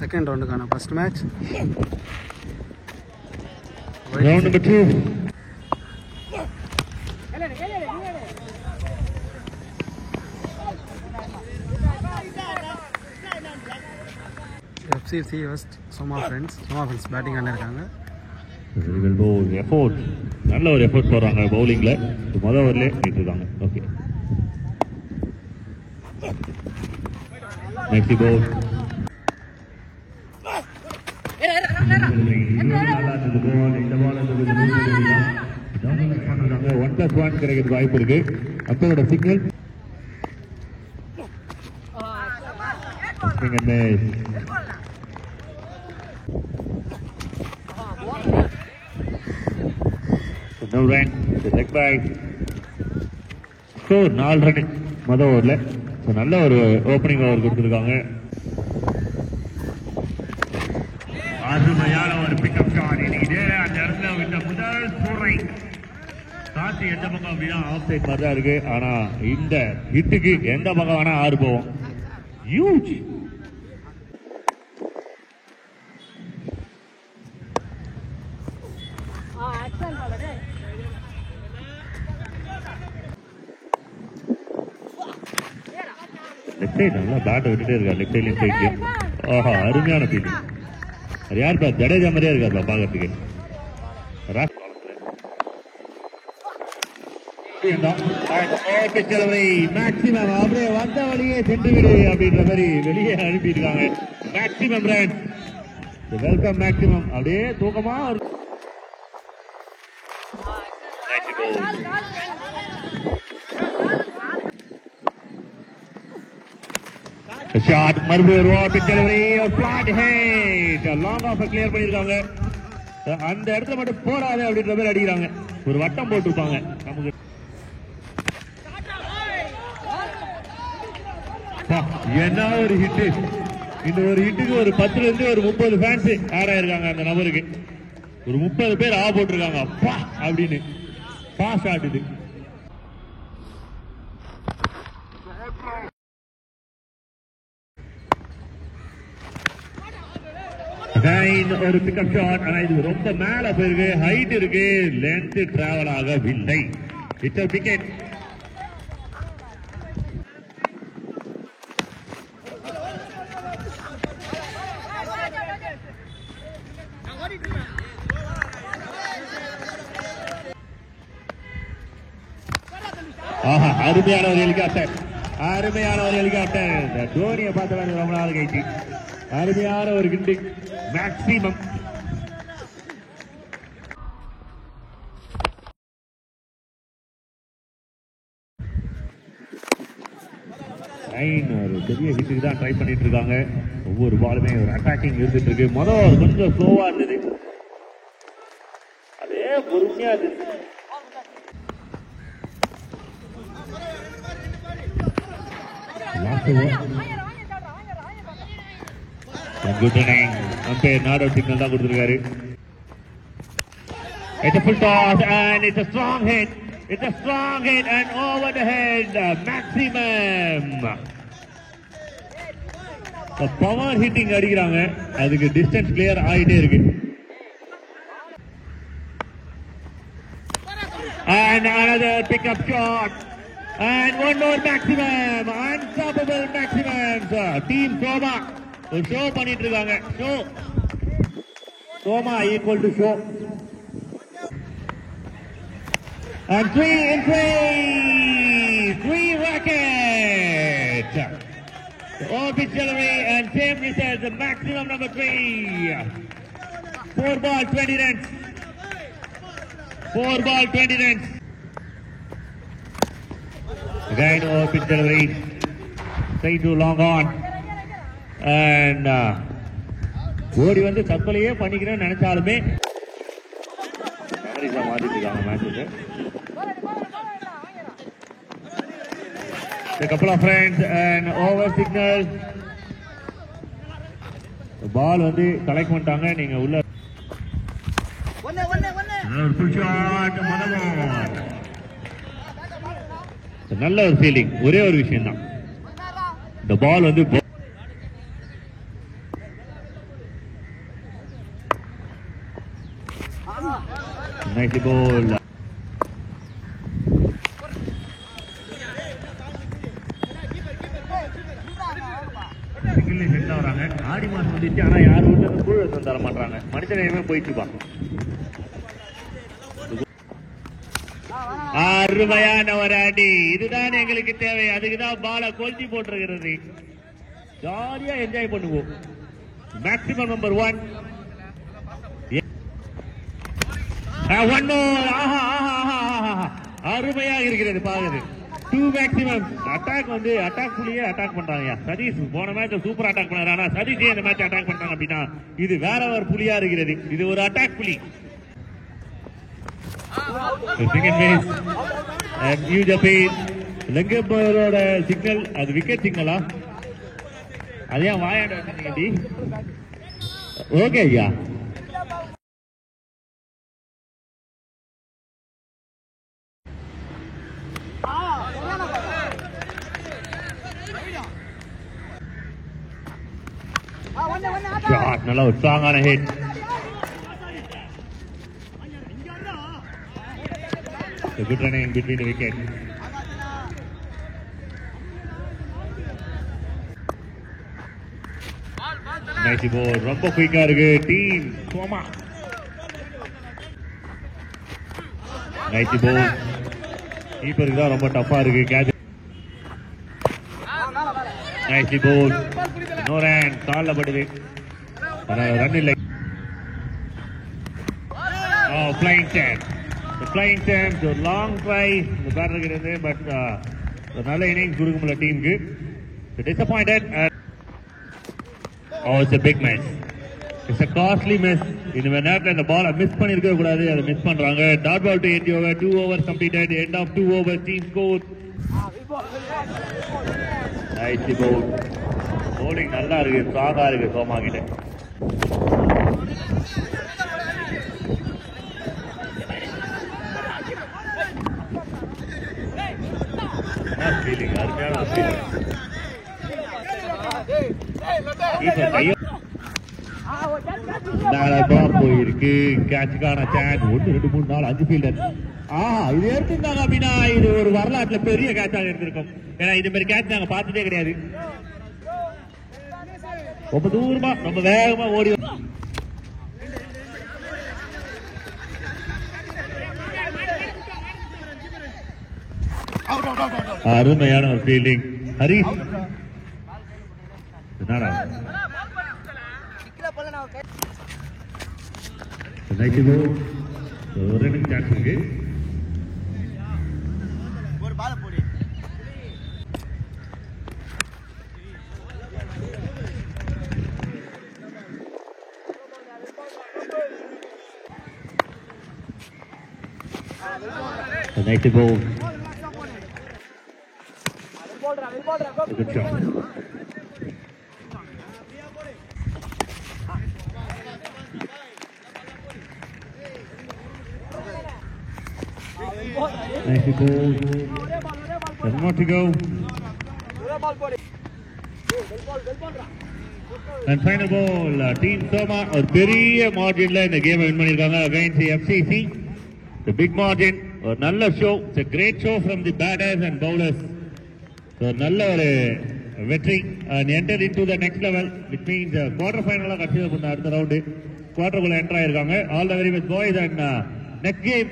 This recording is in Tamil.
செகண்ட் ரவுண்டுக்கான first match. Round number 2. FCC West Soma Friends batting ஆடிருக்காங்க. எஃபோர்ட், நல்ல ஒரு எஃபோர்ட் போடுறாங்க பவுலிங்ல. முதல் ஓவர்ல நிறுத்திருக்காங்க. ஓகே, நெக்ஸ்ட் பவுல் இந்த 1+1 கிடைக்கிறது வாய்ப்பு இருக்கு. அப்போட signal no run, leg back. Score 4 run முதல் ஓவர்ல. நல்ல ஒரு ஓப்பனிங் ஓவர் கொடுத்துருக்காங்க. அருமையான ஒரு பிக்அப் ஷாட். இதே அந்த இடத்துல இந்த முதல் ஸ்ட்ரைக் காசு எந்த பக்கம் அப்படின்னா ஆஃப் சைட் மாதிரி தான் இருக்கு. ஆனா இந்த ஹிட்டுக்கு எந்த பக்கம் வேணா ஆறு போவோம். ஹியூஜ். லெஃப்ட் சைடு நல்லா பேட்டை விட்டுட்டே இருக்காரு. லெஃப்ட் சைட்லயும் சைட்லயும். ஆஹா, அருமையான ஃபீல்டிங். அது யாருப்பா? ஜடேஜா மாதிரியே இருக்காருப்பா பாக்கிறதுக்கு. மேக்சிமம் அப்படியே வந்த வழியே சென்று விடு அப்படின்ற மாதிரி வெளியே அனுப்பியிருக்காங்க. Maximum run, welcome maximum. அப்படியே தூக்கமா ஷாட். மறுபடியும் flat head long off clear பண்ணிருக்காங்க. அந்த இடத்துல மட்டும் போடாது அப்படின்ற மாதிரி அடிக்கிறாங்க. ஒரு வட்டம் போட்டுருப்பாங்க நமக்கு. என்ன ஒரு ஹிட்! இந்த ஒரு ஹிட்டுக்கு ஒரு 10ல இருந்து ஒரு 30 ஃபேன்ஸ் ஆட் ஆயிருக்காங்க. அந்த நபருக்கு ஒரு 30 பேர் ஆ போட்டிருக்காங்க. அப்பா அப்படின்னு பாஸ் ஆட்டுது. ஒரு பிக்அப் ஷாட். ஆனா இது ரொம்ப மேல போயிருக்கு. ஹைட் இருக்கு, லென்த் டிராவல் ஆகவில்லை. It's a wicket. ஆஹா, அருமையான ஒரு ஹெலிகாப்டர், அருமையான ஒரு ஹெலிகாப்டர். தோனியை பார்த்து ரொம்ப நாள் கழிச்சு அருமையான ஒரு கிண்டு. மேக்சிமம் ஒரு பெரிய ஹிட்டுக்கு தான் ட்ரை பண்ணிட்டு இருக்காங்க. ஒவ்வொரு பாலுமே ஒரு அட்டாக்கிங் இருந்துட்டு இருக்கு. முதல் கொஞ்சம் ஸ்லோவா இருந்தது, அதே பொறுமையா இருந்தது. Good inning. Umpire not out signal தான் கொடுத்திருக்காரு. It's a full toss and it's a strong hit. It's a strong hit and over the head. Maximum. Power hitting அடிக்கிறாங்க. அதுக்கு டிஸ்டன்ஸ் கிளியர் ஆயிட்டே இருக்கு. And another pickup shot. And one more Maximum. Unstoppable Maximum. Team Soma ஒரு ஷோ பண்ணிட்டு இருக்காங்க. Show Soma equal to show. And 3 in 3 rackets. Orbit Celery and same returns the Maximum number 3. 4 ball 20 runs. 4 ball 20 runs. Again Orbit Celery. Straight to long on. And ஓடி வந்து தற்கொலையே பண்ணிக்கிறேன்னு நினைச்சாலுமே மாத்திட்டு இருக்காங்க மேட்சுக்கு. A couple of friends and over signal. பால் வந்து கலெக்ட் பண்ணிட்டாங்க. நீங்க உள்ள நல்ல ஒரு ஃபீலிங். ஒரே ஒரு விஷயம் தான், இந்த பால் வந்து Nice ball. ஆடி மாசம் வந்துச்சு, ஆனா யாரும் வீட்டுல கூழ் தர மாட்டாங்க. மனிதனையுமே போயிட்டு இருப்பான். அருமையான ஒரு அடி, இதுதான் எங்களுக்கு தேவை. அதுக்குதான் பால கொல்ச்சி போட்டிருக்கிறது. ஜாலியா என்ஜாய் பண்ணுவோம். Maximum number 1. அருமையாக இருக்கிறது பாக்குது. 2 மேக்ஸிமம் அட்டாக் வந்து அட்டாக் புள்ளியே அட்டாக் பண்றாங்க. சதீஷ் போன மேட்ச் சூப்பர் அட்டாக் பண்ணாரு. ஆனா சதீஷே இந்த மேட்ச் அட்டாக் பண்றாங்க அப்படின்னா இது வேற ஒரு புள்ளியா இருக்கிறது. இது ஒரு அட்டாக் புள்ளி. லங்கப்பரோட சிக்னல் அது விக்கெட் சிக்னலா? அதே வாயாட வச்சிருக்கீங்க. ஓகே ஐயா. நல்ல ஒரு ஸ்ட்ராங்கான hit. Good running between the wicket. Nice ball. ரொம்ப குயிக்கா இருக்கு டீம் சோமா. Nice ball. கீப்பருக்கு தான் ரொம்ப டஃபா இருக்கு catch. Nice ball. No run. கால்ல படுது. ரன் இல்லை. Oh, flying chance. The flying chance, a long try. The batter get in but நல்ல இன்னிங்ஸ் கொடுக்க முடியல டீமுக்கு. Disappointed. Oh, it's a big miss. It's a costly miss. இந்த நேரத்தில் இந்த பால் மிஸ் பண்ணிருக்க கூடாது. அதை மிஸ் பண்றாங்க. Dot ball to end over. 2 overs completed. End of 2 overs. Team score. Nice ball. Bowling நல்லா இருக்கு, ஸ்ட்ராங்கா இருக்கு சோமா கிட்ட. போயிருக்கு கேட்சுக்கான சான்ஸ். 1 2 3 4 5 ஃபீல்டர். இது எடுத்திருந்தாங்க அப்படின்னா இது ஒரு வரலாற்றுல பெரிய கேட்சாக எடுத்திருக்கும். ஏன்னா இது மாதிரி கேட்ச் நாங்க பார்த்ததே கிடையாது. ரொம்ப தூரமா ரொம்ப வேகமா ஓடி அருமையான ஒரு ஃபீல்டிங் ஹரிஷ். ஒரு சான்ஸ் இருக்கு. Nice ball. Good shot. Nice ball. 7 more to go. And final ball. Team Soma ஒரு பெரிய மார்ஜின்ல இந்த கேம் வின் பண்ணிருக்காங்க against the FCC. The big margin. ஒரு நல்ல show. It's a great show from the batters and bowlers. So நல்ல ஒரு வெற்றி and entered into the next level which means quarter final கடைசில அடுத்த ரவுண்ட் குவார்டர் குள்ள என்டர் ஆயிருக்காங்க. All the very best boys and next game